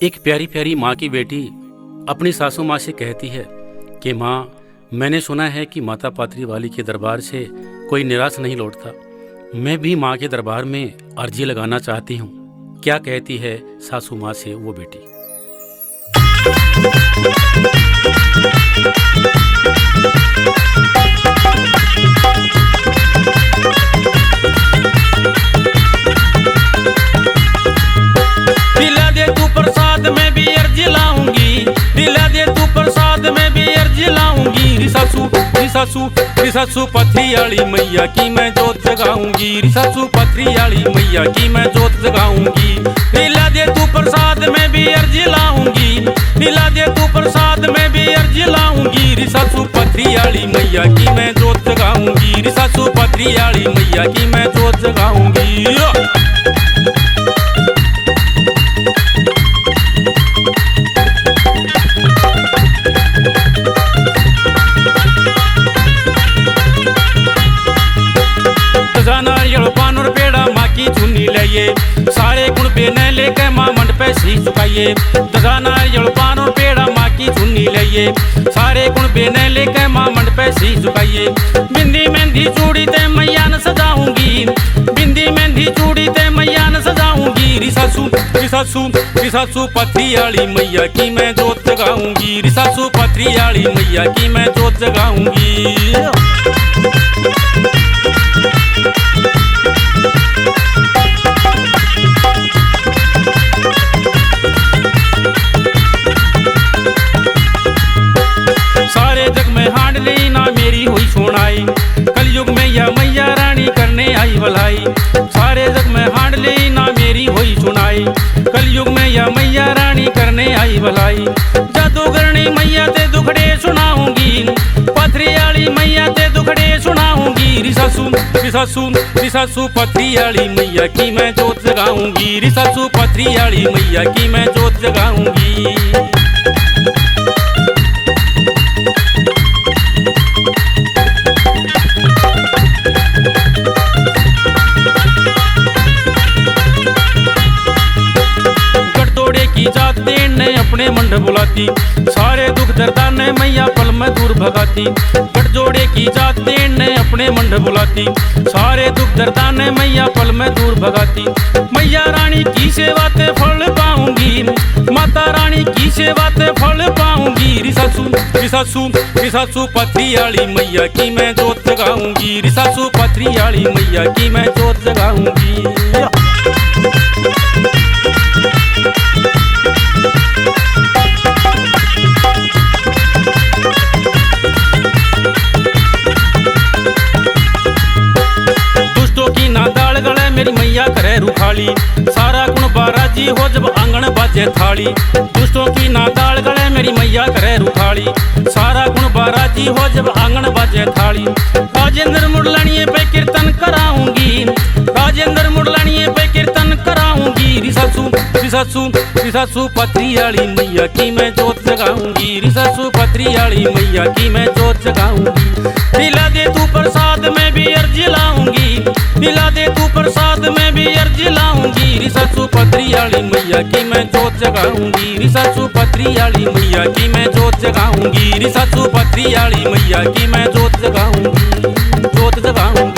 एक प्यारी प्यारी माँ की बेटी अपनी सासू माँ से कहती है कि माँ, मैंने सुना है कि माता पात्री वाली के दरबार से कोई निराश नहीं लौटता। मैं भी माँ के दरबार में अर्जी लगाना चाहती हूँ। क्या कहती है सासू माँ से वो बेटी? दिला दे तू प्रसाद में भी अर्जी लाऊंगी, दिला दे तू प्रसाद में भी अर्जी लाऊंगी। रिसासू पथरी वाली मैया की मैं जोत जगाऊंगी, रिसासू पथरी वाली मैया की मैं जोत जगाऊंगी। दिला दे तू प्रसाद में भी अर्जी लाऊंगी, दिला दे तू प्रसाद में भी अर्जी लाऊंगी। रिसासू पथरी वाली मैया की मैं जोत जगाऊंगी, रिसासू पथरी वाली मैया की मैं जोत जगाऊंगी। पानोर पेड़ा माँ की चुन्नी लाइए, सारे गुण बेने लेके माँ मंड पे शीश झुकाइए। दगा नारियल पानोर पेड़ा माँ की चुन्नी लाइए, सारे गुण बेने लेके माँ मंड पे शीश झुकाइए। बिंदी मेहंदी चूड़ी ते मैया न सजाऊंगी, बिंदी मेहंदी चूड़ी ते मैया न सजाऊंगी। रिसासू पथरी वाली मैया की मैं जोत जगाऊंगी, रिसासू पथरी वाली मैया की मैं जोत जगाऊंगी। सारे जग में हांडली ना मेरी हुई सुनाई, कलयुग में यह मैया रानी करने आई भलाई। सारे जग में हांडली ना मेरी हुई सुनाई, कलयुग में यह मैया रानी करने आई भलाई। जादूगरनी मैया ते दुखड़े सुनाऊंगी, पथरी वाली मैया ते दुखड़े सुनाऊंगी। रिसासू पथरी वाली मैया की मैं जोत जगाऊंगी, रिसासू पथरी वाली मैया की मैं जोत जगाऊंगी। जात ने अपने मंड बुलाती, सारे दुख दर्दा ने मैया पल में दूर भगाती। गठजोड़े की जात ने अपने मंड बुलाती, सारे दुख दर्दा ने मैया पल में दूर भगाती। मैया रानी की सेवा ते फल पाऊंगी, माता रानी की सेवा ते फल पाऊंगी। रिसासू पथरी वाली मैया की मैं जोत जगाऊंगी, रिसासू पथरी वाली मैया की मैं जोत जगाऊंगी। मेरी मैया करे रुखाली, सारा गुण बाराजी हो जब आंगन बाजे थाली। दुष्टों की ना दाल गले मेरी मैया करे रुखाली, सारा गुण बाराजी हो जब आंगन बाजे थाली। राजेंद्र मुरलानिये पे कीर्तन कराऊंगी, राजेंद्र मुरलानिये पे कीर्तन कराऊंगी। रिसासू पथरी वाली मैया की मैं जोत जगाऊंगी, रिसासू पथरी वाली मैया की मैं जोत जगाऊंगी। दिला दे तू प्रसाद में भी अर्जी लाऊंगी, दिला दे तू प्रसाद में भी अर्जी लाऊंगी। रिसासू पथरी वाली मैया की मैं जोत जगाऊंगी, रिसासू पथरी वाली मैया की मैं जोत जगाऊंगी, रिसासू पथरी वाली मैया की मैं जोत जगाऊंगी, जोत जगाऊंगी।